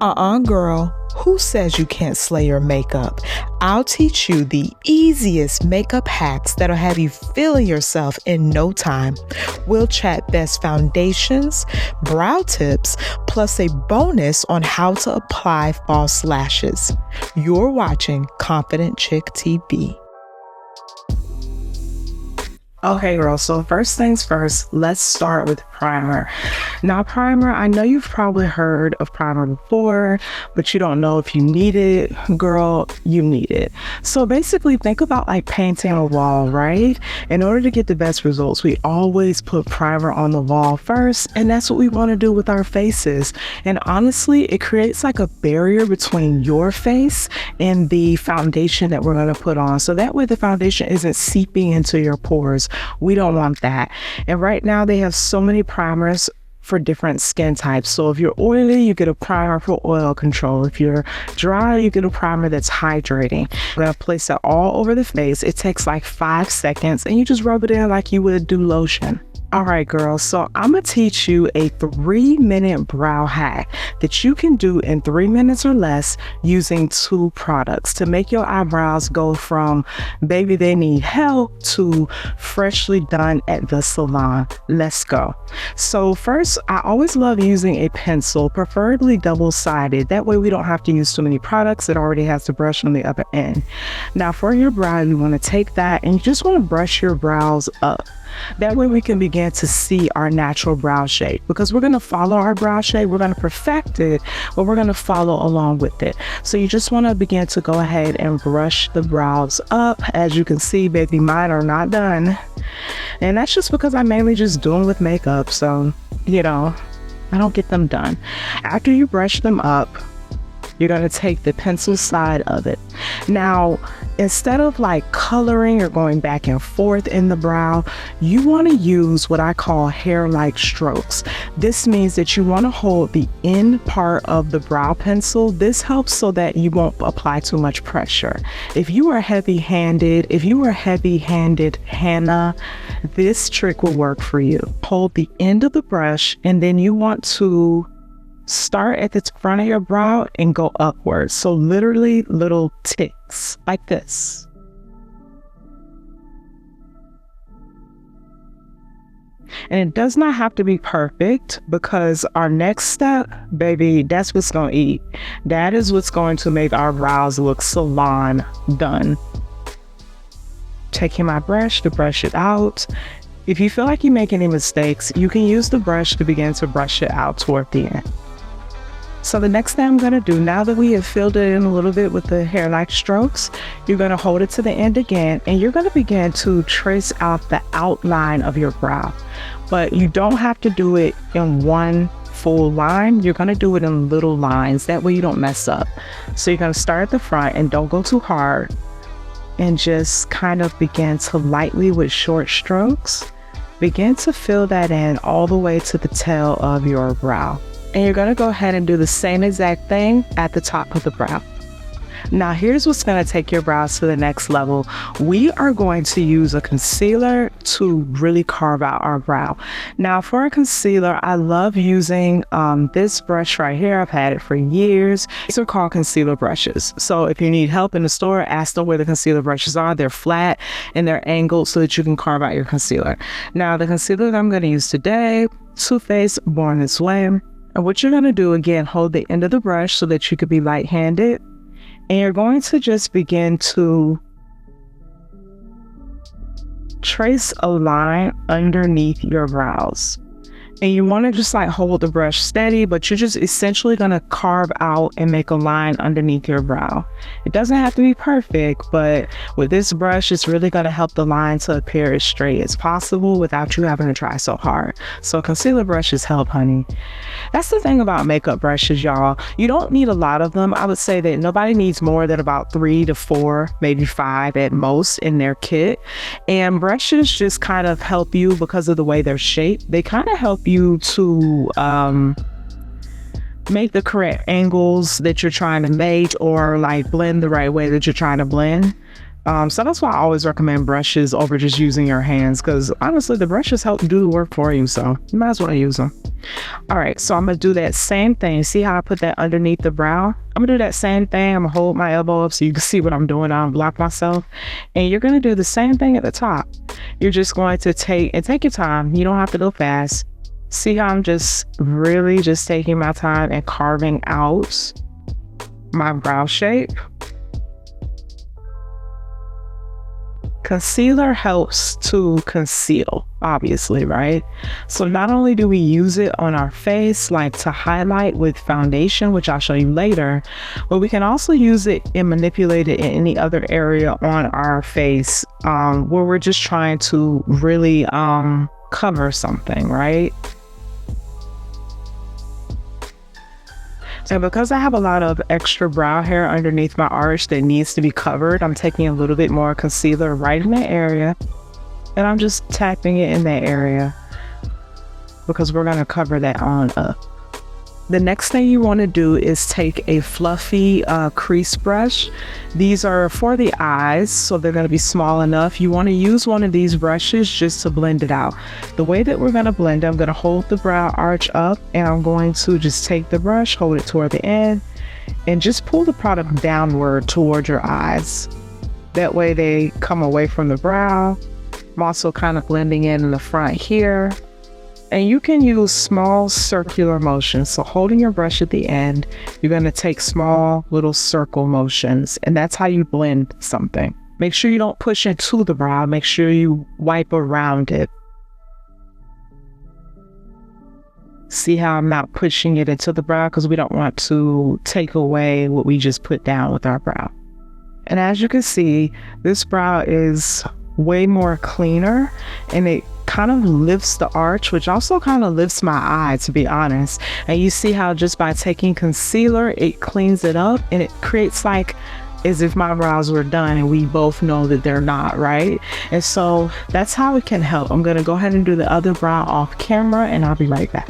Girl, who says you can't slay your makeup? I'll teach you the easiest makeup hacks that'll have you feeling yourself in no time. We'll chat best foundations, brow tips, plus a bonus on how to apply false lashes. You're watching Confident Chick TV. Okay, girl, so first things first, let's start with primer. Now, primer, I know you've probably heard of primer before, but you don't know if you need it. Girl, you need it. So basically, think about like painting a wall, right? In order to get the best results, we always put primer on the wall first, and that's what we want to do with our faces. And honestly, it creates like a barrier between your face and the foundation that we're going to put on. So that way the foundation isn't seeping into your pores. We don't want that. And right now they have so many primers for different skin types. So if you're oily, you get a primer for oil control. If you're dry, you get a primer that's hydrating. I'm gonna place it all over the face. It takes like 5 seconds and you just rub it in like you would do lotion. All right, girls, so I'm gonna teach you a 3-minute brow hack that you can do in 3 minutes or less using 2 products to make your eyebrows go from baby they need help to freshly done at the salon. Let's go. So first, I always love using a pencil, preferably double-sided. That way we don't have to use too many products. It already has the brush on the other end. Now for your brow, you want to take that and you just want to brush your brows up. That way we can begin to see our natural brow shape, because we're going to follow our brow shape. We're going to perfect it, but we're going to follow along with it. So you just want to begin to go ahead and brush the brows up. As you can see, baby, mine are not done. And that's just because I mainly just do them with makeup. So, you know, I don't get them done. After you brush them up, you're going to take the pencil side of it. Now, instead of like coloring or going back and forth in the brow, you want to use what I call hair-like strokes. This means that you want to hold the end part of the brow pencil. This helps so that you won't apply too much pressure. If you are heavy-handed, Hannah, this trick will work for you. Hold the end of the brush and then you want to start at the front of your brow and go upwards. So literally little ticks like this. And it does not have to be perfect, because our next step, baby, that's what's going to eat. That is what's going to make our brows look salon done. Taking my brush to brush it out. If you feel like you make any mistakes, you can use the brush to begin to brush it out toward the end. So the next thing I'm going to do, now that we have filled it in a little bit with the hair-like strokes, you're going to hold it to the end again, and you're going to begin to trace out the outline of your brow. But you don't have to do it in one full line. You're going to do it in little lines. That way you don't mess up. So you're going to start at the front and don't go too hard, and just kind of begin to lightly with short strokes, begin to fill that in all the way to the tail of your brow. And you're going to go ahead and do the same exact thing at the top of the brow. Now, here's what's going to take your brows to the next level. We are going to use a concealer to really carve out our brow. Now, for a concealer, I love using this brush right here. I've had it for years. These are called concealer brushes. So if you need help in the store, ask them where the concealer brushes are. They're flat and they're angled so that you can carve out your concealer. Now, the concealer that I'm going to use today, Too Faced Born This Way. And what you're going to do, again, hold the end of the brush so that you could be light-handed. And you're going to just begin to trace a line underneath your brows. And you want to just like hold the brush steady, but you're just essentially going to carve out and make a line underneath your brow. It doesn't have to be perfect, but with this brush, it's really going to help the line to appear as straight as possible without you having to try so hard. So concealer brushes help, honey. That's the thing about makeup brushes, y'all. You don't need a lot of them. I would say that nobody needs more than about 3 to 4, maybe 5 at most in their kit. And brushes just kind of help you because of the way they're shaped. They kind of help you to make the correct angles that you're trying to make, or like blend the right way that you're trying to blend. So that's why I always recommend brushes over just using your hands, because honestly, the brushes help do the work for you. So you might as well use them. All right, so I'm gonna do that same thing. See how I put that underneath the brow? I'm gonna do that same thing. I'm gonna hold my elbow up so you can see what I'm doing. I don't block myself. And you're gonna do the same thing at the top. You're just going to take your time. You don't have to go fast. See how I'm just really just taking my time and carving out my brow shape. Concealer helps to conceal, obviously, right? So not only do we use it on our face, like to highlight with foundation, which I'll show you later, but we can also use it and manipulate it in any other area on our face where we're just trying to really cover something, right? And because I have a lot of extra brow hair underneath my arch that needs to be covered, I'm taking a little bit more concealer right in that area, and I'm just tapping it in that area because we're going to cover that on up. The next thing you want to do is take a fluffy crease brush. These are for the eyes, so they're going to be small enough. You want to use one of these brushes just to blend it out. The way that we're going to blend it, I'm going to hold the brow arch up, and I'm going to just take the brush, hold it toward the end, and just pull the product downward toward your eyes. That way they come away from the brow. I'm also kind of blending in the front here. And you can use small circular motions. So holding your brush at the end, you're going to take small little circle motions, and that's how you blend something. Make sure you don't push into the brow. Make sure you wipe around it. See how I'm not pushing it into the brow, because we don't want to take away what we just put down with our brow. And as you can see, this brow is way more cleaner, and it kind of lifts the arch, which also kind of lifts my eye, to be honest. And you see how just by taking concealer, it cleans it up, and it creates like as if my brows were done, and we both know that they're not, right? And so that's how it can help. I'm going to go ahead and do the other brow off camera, and I'll be right back.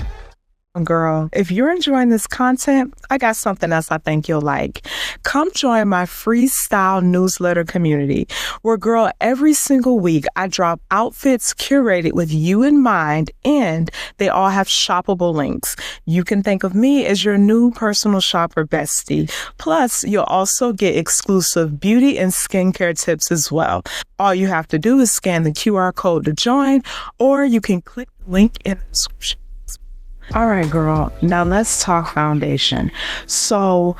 Girl, if you're enjoying this content, I got something else I think you'll like. Come join my freestyle newsletter community where, girl, every single week I drop outfits curated with you in mind, and they all have shoppable links. You can think of me as your new personal shopper bestie. Plus, you'll also get exclusive beauty and skincare tips as well. All you have to do is scan the QR code to join, or you can click the link in the description. All right, girl, now let's talk foundation. So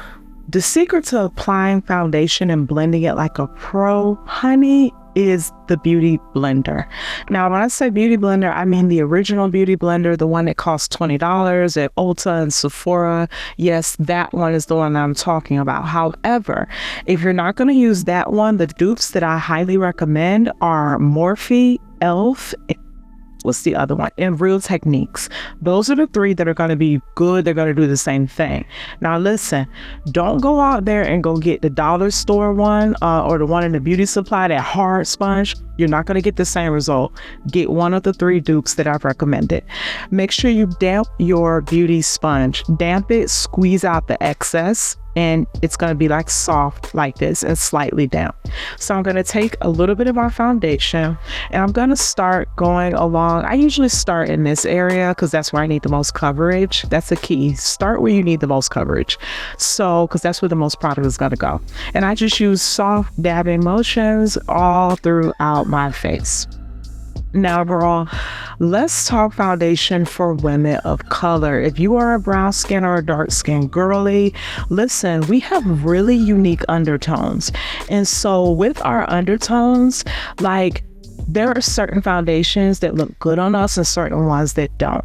the secret to applying foundation and blending it like a pro, honey, is the beauty blender. Now, when I say beauty blender, I mean the original beauty blender, the one that costs $20 at Ulta and Sephora. Yes, that one is the one I'm talking about. However, if you're not going to use that one, the dupes that I highly recommend are Morphe, e.l.f., what's the other one? And Real Techniques. Those are the three that are going to be good. They're going to do the same thing. Now, listen, don't go out there and go get the dollar store one or the one in the beauty supply, that hard sponge. You're not going to get the same result. Get one of the three dupes that I've recommended. Make sure you damp your beauty sponge. Damp it, squeeze out the excess, and it's going to be like soft like this and slightly damp. So I'm going to take a little bit of our foundation, and I'm going to start going along. I usually start in this area because that's where I need the most coverage. That's the key. Start where you need the most coverage. So, because that's where the most product is going to go. And I just use soft dabbing motions all throughout my face. Now, girl, let's talk foundation for women of color. If you are a brown skin or a dark skin girly, listen, we have really unique undertones. And so with our undertones, like, there are certain foundations that look good on us and certain ones that don't.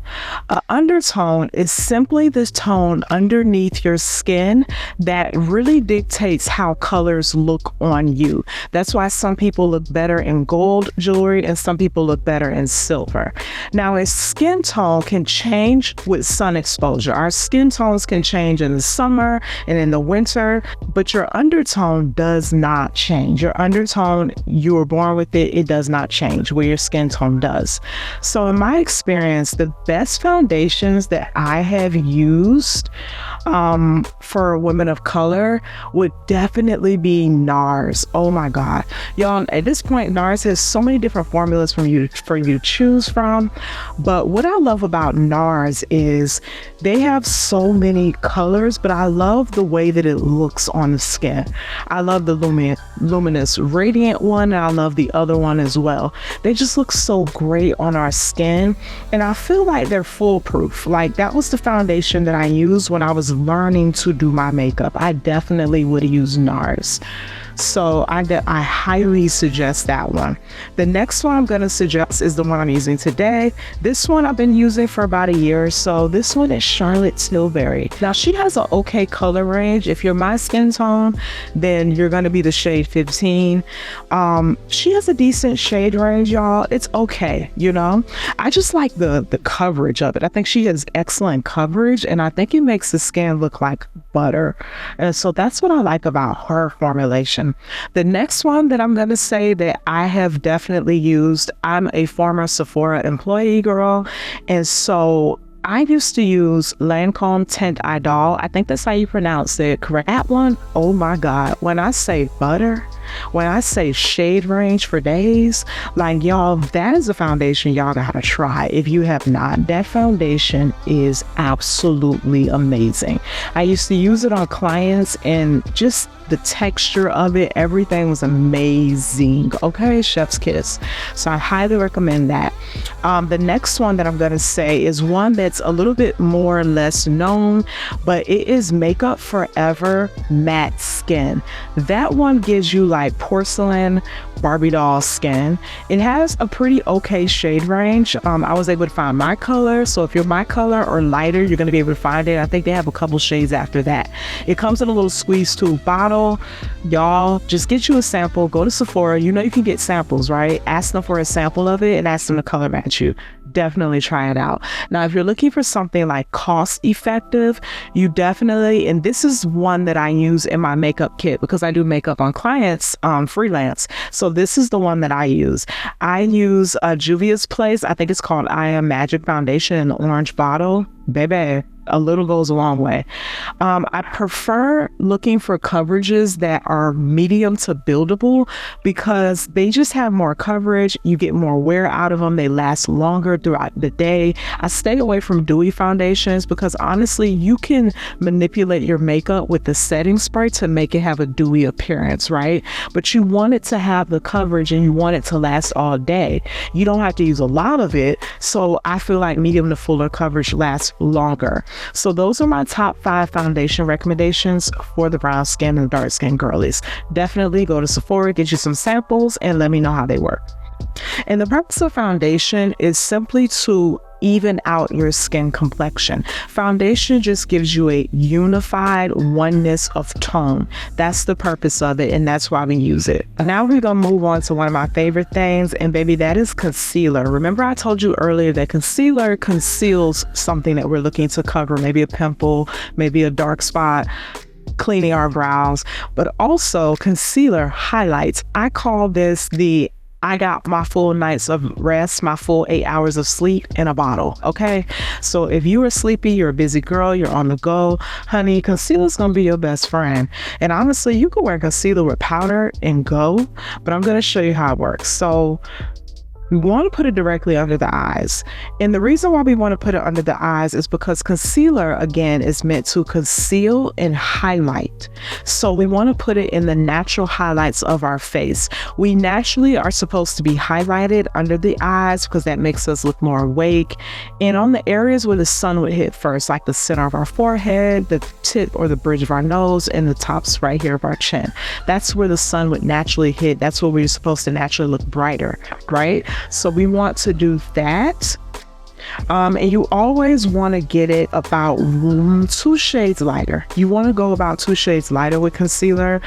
Undertone is simply the tone underneath your skin that really dictates how colors look on you. That's why some people look better in gold jewelry and some people look better in silver. Now, a skin tone can change with sun exposure. Our skin tones can change in the summer and in the winter, but your undertone does not change. Your undertone, you were born with it. It does not change where your skin tone does. So in my experience, the best foundations that I have used for women of color would definitely be NARS. Oh my God. Y'all, at this point, NARS has so many different formulas for you to choose from. But what I love about NARS is they have so many colors, but I love the way that it looks on the skin. I love the luminous radiant one, and I love the other one as well. They just look so great on our skin, and I feel like they're foolproof. Like, that was the foundation that I used when I was learning to do my makeup. I definitely would use NARS. So I highly suggest that one. The next one I'm going to suggest is the one I'm using today. This one I've been using for about a year or so. This one is Charlotte Tilbury. Now, she has an okay color range. If you're my skin tone, then you're going to be the shade 15. She has a decent shade range, y'all. It's okay, you know. I just like the coverage of it. I think she has excellent coverage, and I think it makes the skin look like butter. And so that's what I like about her formulation. The next one that I'm going to say that I have definitely used, I'm a former Sephora employee, girl, and so I used to use Lancome Tint Idol. I think that's how you pronounce it, correct? That one, oh my God, when I say butter, when I say shade range for days, like, y'all, that is a foundation y'all gotta try if you have not. That foundation is absolutely amazing. I used to use it on clients, and just the texture of it, everything was amazing. Okay, chef's kiss. So I highly recommend that. The next one that I'm gonna say is one that's a little bit more or less known, but it is Makeup Forever Matte Skin. That one gives you like porcelain Barbie doll skin. It has a pretty okay shade range. I was able to find my color, so if you're my color or lighter, you're going to be able to find it. I think they have a couple shades after that. It comes in a little squeeze tube bottle. Y'all, just get you a sample. Go to Sephora. You know you can get samples, right? Ask them for a sample of it and ask them to color match you. Definitely try it out. Now, if you're looking for something like cost effective, you definitely, and this is one that I use in my makeup kit because I do makeup on clients freelance. So this is the one that I use. I use Juvia's Place. I think it's called I Am Magic Foundation in an orange bottle. Baby, a little goes a long way. I prefer looking for coverages that are medium to buildable because they just have more coverage. You get more wear out of them. They last longer throughout the day. I stay away from dewy foundations because honestly, you can manipulate your makeup with the setting spray to make it have a dewy appearance, right? But you want it to have the coverage and you want it to last all day. You don't have to use a lot of it. So I feel like medium to fuller coverage lasts longer. So those are my top 5 foundation recommendations for the brown skin and dark skin girlies. Definitely go to Sephora, get you some samples, and let me know how they work. And the purpose of foundation is simply to even out your skin complexion. Foundation just gives you a unified oneness of tone. That's the purpose of it, and that's why we use it. Now we're gonna move on to one of my favorite things, and baby, that is concealer. Remember I told you earlier that concealer conceals something that we're looking to cover, maybe a pimple, maybe a dark spot, cleaning our brows, but also concealer highlights. I call this the I got my full nights of rest, my full 8 hours of sleep in a bottle, okay? So if you are sleepy, you're a busy girl, you're on the go, honey, concealer's gonna be your best friend. And honestly, you can wear concealer with powder and go, but I'm gonna show you how it works. So we want to put it directly under the eyes. And the reason why we want to put it under the eyes is because concealer, again, is meant to conceal and highlight. So we want to put it in the natural highlights of our face. We naturally are supposed to be highlighted under the eyes because that makes us look more awake. And on the areas where the sun would hit first, like the center of our forehead, the tip or the bridge of our nose, and the tops right here of our chin. That's where the sun would naturally hit. That's where we're supposed to naturally look brighter, right? So we want to do that. And you always want to get it about 2 shades lighter. You want to go about 2 shades lighter with concealer.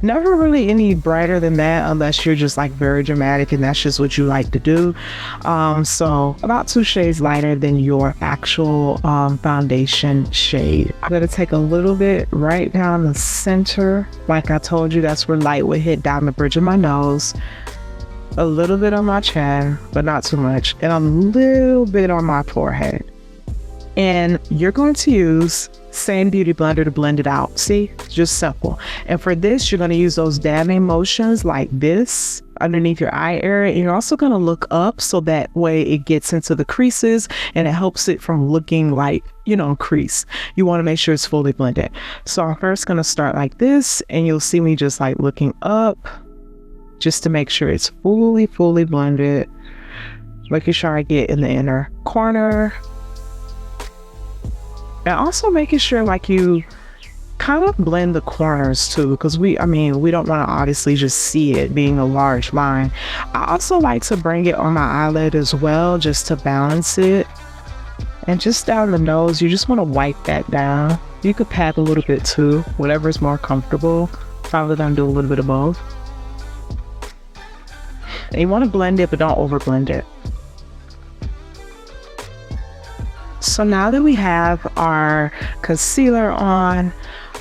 Never really any brighter than that unless you're just like very dramatic and that's just what you like to do. So about 2 shades lighter than your actual foundation shade. I'm going to take a little bit right down the center. Like I told you, that's where light would hit down the bridge of my nose. A little bit on my chin, but not too much, and a little bit on my forehead. And you're going to use same beauty blender to blend it out. See, just simple. And for this, you're going to use those dabbing motions like this underneath your eye area. And you're also going to look up so that way it gets into the creases and it helps it from looking like, crease. You want to make sure it's fully blended. So I'm first going to start like this, and you'll see me just like looking up just to make sure it's fully blended. Making sure I get in the inner corner. And also making sure like you kind of blend the corners too, because we don't want to obviously just see it being a large line. I also like to bring it on my eyelid as well, just to balance it. And just down the nose, you just want to wipe that down. You could pat a little bit too, whatever is more comfortable. Probably gonna do a little bit of both. And you want to blend it, but don't over blend it. So now that we have our concealer on,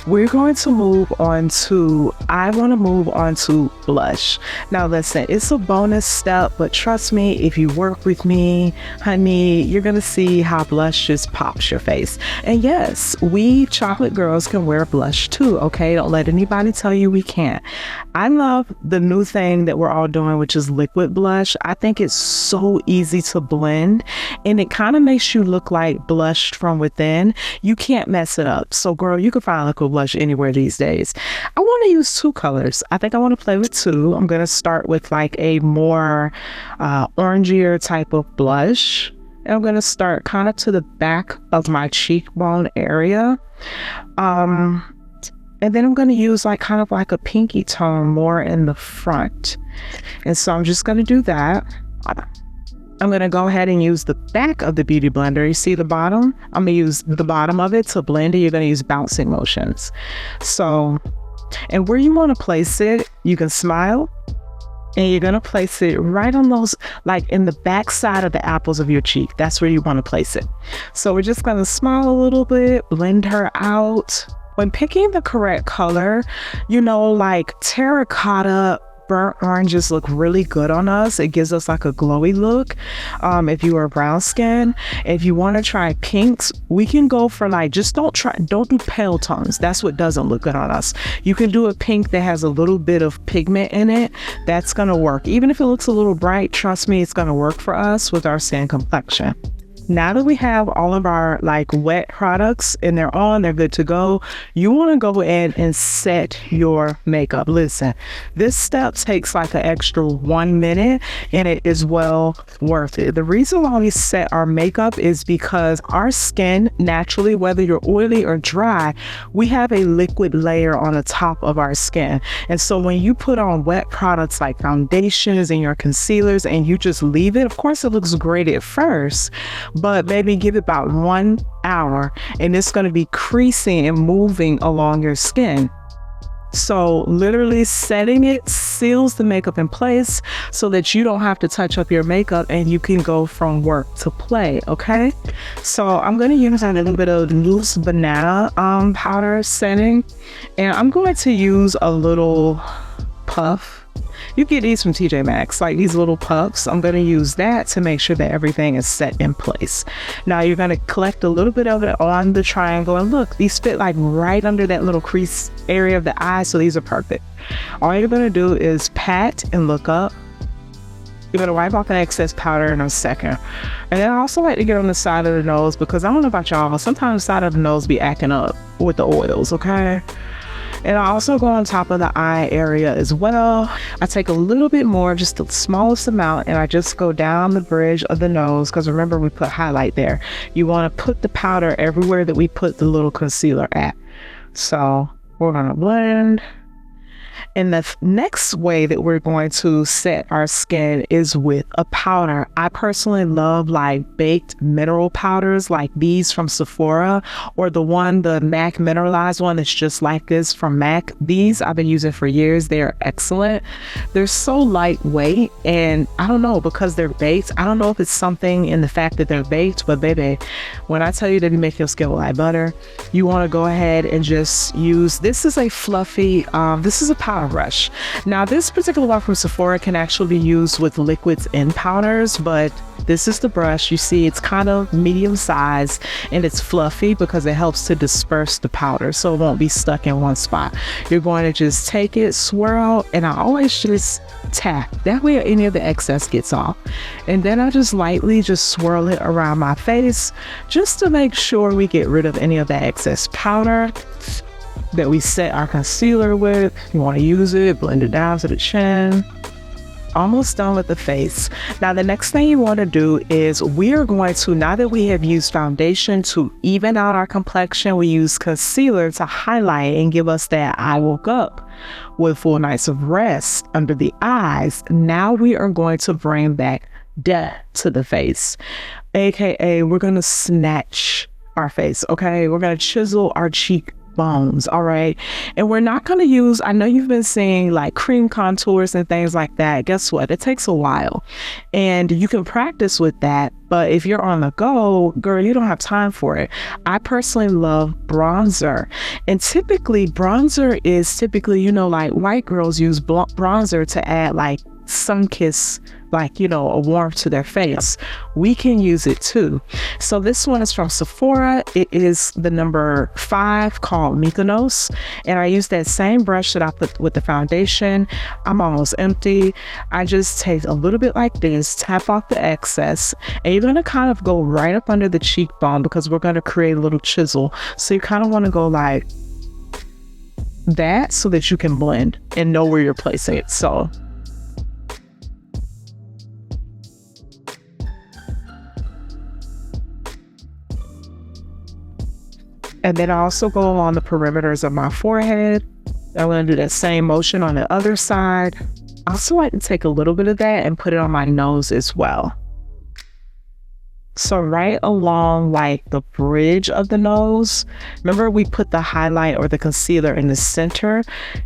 we're going to I want to move on to blush. Now listen, it's a bonus step, but trust me, if you work with me, honey, you're going to see how blush just pops your face. And yes, we chocolate girls can wear blush too, okay? Don't let anybody tell you we can't. I love the new thing that we're all doing, which is liquid blush. I think it's so easy to blend, and it kind of makes you look like blushed from within. You can't mess it up. So girl, you can find liquid blush anywhere these days. I want to use two colors. I think I want to play with two. I'm going to start with like a more orangier type of blush. And I'm going to start kind of to the back of my cheekbone area. And then I'm going to use like kind of like a pinky tone more in the front. And so I'm just going to do that. I'm going to go ahead and use the back of the beauty blender. You see the bottom? I'm going to use the bottom of it to blend it. You're going to use bouncing motions. So, and where you want to place it, you can smile. And you're going to place it right on those, like in the back side of the apples of your cheek. That's where you want to place it. So we're just going to smile a little bit, blend her out. When picking the correct color, like terracotta, burnt oranges look really good on us. It gives us like a glowy look. If you are brown skin, if you want to try pinks, we can go for like, don't do pale tones. That's what doesn't look good on us. You can do a pink that has a little bit of pigment in it. That's going to work. Even if it looks a little bright, trust me, it's going to work for us with our skin complexion. Now that we have all of our like wet products and they're on, they're good to go, you want to go in and set your makeup. Listen, this step takes like an extra 1 minute and it is well worth it. The reason why we set our makeup is because our skin naturally, whether you're oily or dry, we have a liquid layer on the top of our skin. And so when you put on wet products like foundations and your concealers and you just leave it, of course it looks great at first, but maybe give it about 1 hour and it's going to be creasing and moving along your skin. So literally setting it seals the makeup in place so that you don't have to touch up your makeup and you can go from work to play, okay? So I'm going to use a little bit of loose banana powder setting, and I'm going to use a little puff. You get these from TJ Maxx, like these little puffs. I'm going to use that to make sure that everything is set in place. Now you're going to collect a little bit of it on the triangle, and look, these fit like right under that little crease area of the eye, so these are perfect. All you're going to do is pat and look up. You're going to wipe off the excess powder in a second. And then I also like to get on the side of the nose, because I don't know about y'all, sometimes the side of the nose be acting up with the oils, okay? And I also go on top of the eye area as well. I take a little bit more, just the smallest amount, and I just go down the bridge of the nose, because remember we put highlight there. You want to put the powder everywhere that we put the little concealer at. So we're going to blend. And the next way that we're going to set our skin is with a powder. I personally love like baked mineral powders like these from Sephora, or the MAC mineralized one that's just like this from MAC. These I've been using for years. They're excellent. They're so lightweight, and I don't know, because they're baked. I don't know if it's something in the fact that they're baked, but baby, when I tell you that they make your skin like butter, you want to go ahead and just use, this is a fluffy, this is a powder. eyeshadow brush. Now this particular one from Sephora can actually be used with liquids and powders, but this is the brush. You see it's kind of medium size and it's fluffy because it helps to disperse the powder so it won't be stuck in one spot. You're going to just take it, swirl, and I always just tap. That way any of the excess gets off. And then I just lightly just swirl it around my face just to make sure we get rid of any of that excess powder that we set our concealer with. You want to use it, blend it down to the chin. Almost done with the face. Now the next thing you want to do is we are going to, now that we have used foundation to even out our complexion, we use concealer to highlight and give us that I woke up with full nights of rest under the eyes. Now we are going to bring back depth to the face, aka we're going to snatch our face. Okay, we're going to chisel our cheek bones. All right, and we're not going to use, I know you've been seeing like cream contours and things like that. Guess what? It takes a while and you can practice with that, but if you're on the go, girl, you don't have time for it. I personally love bronzer, and typically bronzer is typically, you know, like white girls use bronzer to add like sun kiss, like, you know, a warmth to their face. We can use it too. So this one is from Sephora. It is the number 5 called Mykonos, and I use that same brush that I put with the foundation. I'm almost empty. I just take a little bit like this, tap off the excess, and you're going to kind of go right up under the cheekbone because we're going to create a little chisel. So you kind of want to go like that so that you can blend and know where you're placing it. So and then I also go along the perimeters of my forehead. I'm going to do that same motion on the other side. I also like to take a little bit of that and put it on my nose as well. So right along like the bridge of the nose, remember we put the highlight or the concealer in the center?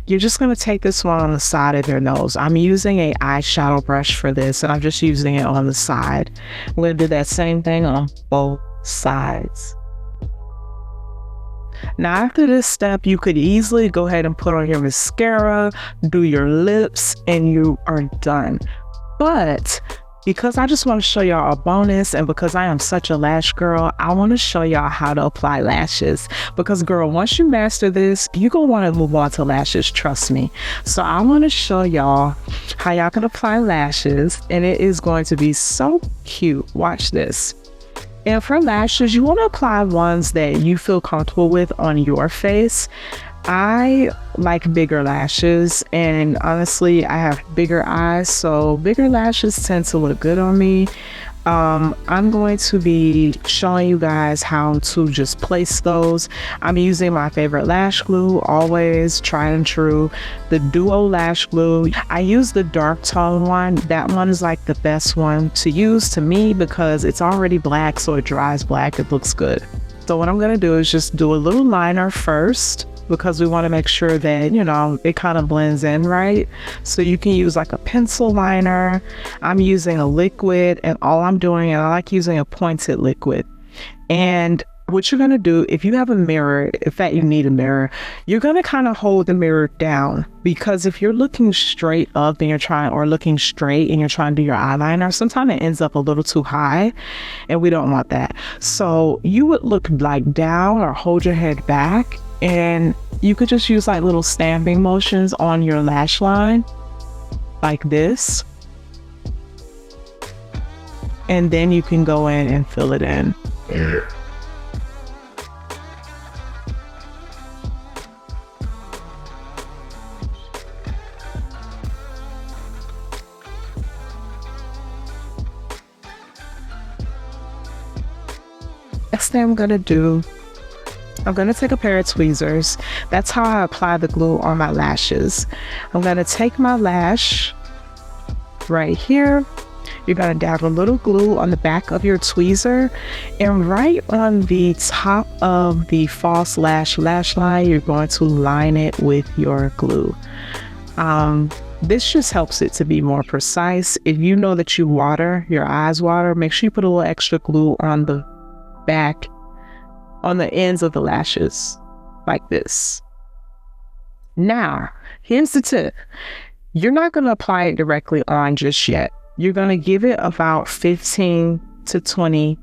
You're just going to take this one on the side of your nose. I'm using an eyeshadow brush for this, and I'm just using it on the side. I'm going to do that same thing on both sides. Now after this step, you could easily go ahead and put on your mascara, do your lips, and you are done. But because I just want to show y'all a bonus, and because I am such a lash girl, I want to show y'all how to apply lashes. Because girl, once you master this, you're going to want to move on to lashes, trust me. So I want to show y'all how y'all can apply lashes, and it is going to be so cute. Watch this. And for lashes, you want to apply ones that you feel comfortable with on your face. I like bigger lashes, and honestly, I have bigger eyes, so bigger lashes tend to look good on me. I'm going to be showing you guys how to just place those. I'm using my favorite lash glue, always tried and true, the Duo Lash Glue. I use the dark tone one. That one is like the best one to use to me because it's already black, so it dries black, it looks good. So what I'm going to do is just do a little liner first, because we want to make sure that, you know, it kind of blends in, right? So you can use like a pencil liner. I'm using a liquid, and all I'm doing, and I like using a pointed liquid. And what you're going to do, if you have a mirror, in fact, you need a mirror, you're going to kind of hold the mirror down, because if you're looking straight up and you're trying, or looking straight and you're trying to do your eyeliner, sometimes it ends up a little too high, and we don't want that. So you would look like down or hold your head back, and you could just use like little stamping motions on your lash line like this, and then you can go in and fill it in. Next thing I'm gonna do, I'm going to take a pair of tweezers. That's how I apply the glue on my lashes. I'm going to take my lash right here. You're going to dab a little glue on the back of your tweezer, and right on the top of the false lash line, you're going to line it with your glue. This just helps it to be more precise. If you know that you water, your eyes water, make sure you put a little extra glue on the back, on the ends of the lashes like this. Now Here's the tip. You're not going to apply it directly on just yet. You're going to give it about 15 to 20,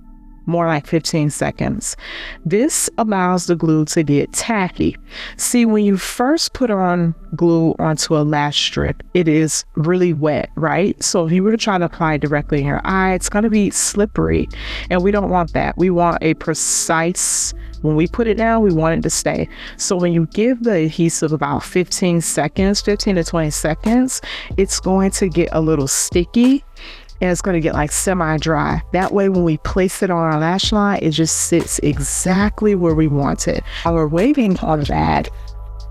more like 15 seconds. This allows the glue to get tacky. See, when you first put on glue onto a lash strip, it is really wet, right? So if you were to try to apply it directly in your eye, it's going to be slippery, and we don't want that. We want a precise, when we put it down, we want it to stay. So when you give the adhesive about 15 to 20 seconds, it's going to get a little sticky, and it's going to get like semi-dry. That way, when we place it on our lash line, it just sits exactly where we want it. While we're waiting on that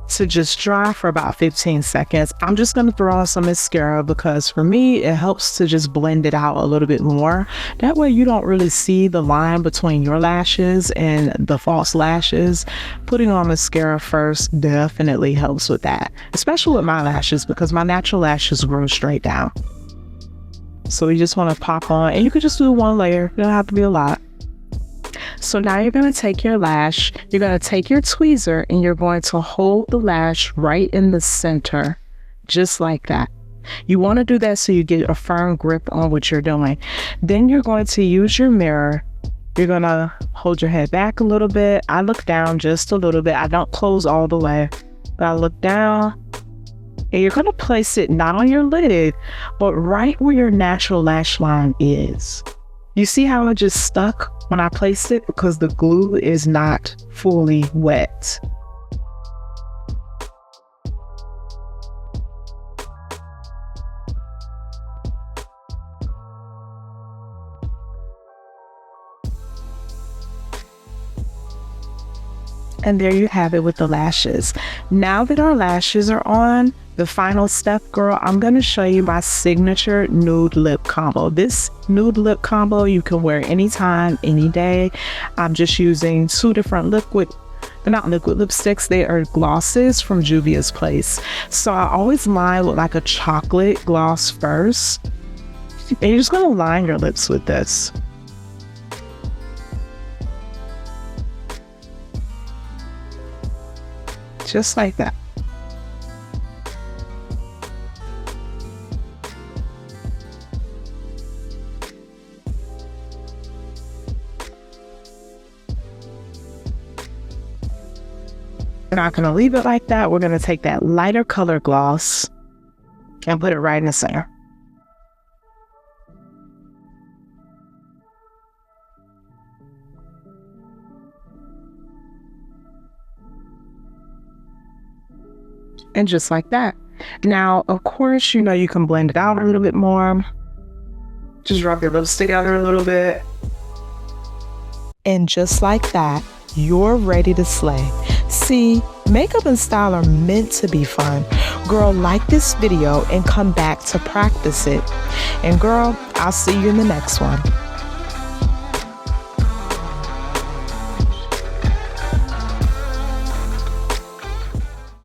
to just dry for about 15 seconds, I'm just going to throw on some mascara, because for me, it helps to just blend it out a little bit more. That way you don't really see the line between your lashes and the false lashes. Putting on mascara first definitely helps with that, especially with my lashes, because my natural lashes grow straight down. So you just want to pop on, and you could just do one layer. It don't have to be a lot. So now you're going to take your lash, you're going to take your tweezer, and you're going to hold the lash right in the center, just like that. You want to do that so you get a firm grip on what you're doing. Then you're going to use your mirror. You're going to hold your head back a little bit. I look down just a little bit. I don't close all the way, but I look down. And you're going to place it not on your lid, but right where your natural lash line is. You see how it just stuck when I placed it? Because the glue is not fully wet. And there you have it with the lashes. Now that our lashes are on, the final step, girl, I'm going to show you my signature nude lip combo. This nude lip combo you can wear anytime, any day. I'm just using two different they're not liquid lipsticks, they are glosses from Juvia's Place. So I always line with like a chocolate gloss first. And you're just going to line your lips with this. Just like that. We're not going to leave it like that. We're going to take that lighter color gloss and put it right in the center. And just like that. Now, of course, you can blend it out a little bit more. Just rub your lipstick out there a little bit. And just like that, you're ready to slay. See, makeup and style are meant to be fun. Girl, like this video and come back to practice it. And girl, I'll see you in the next one.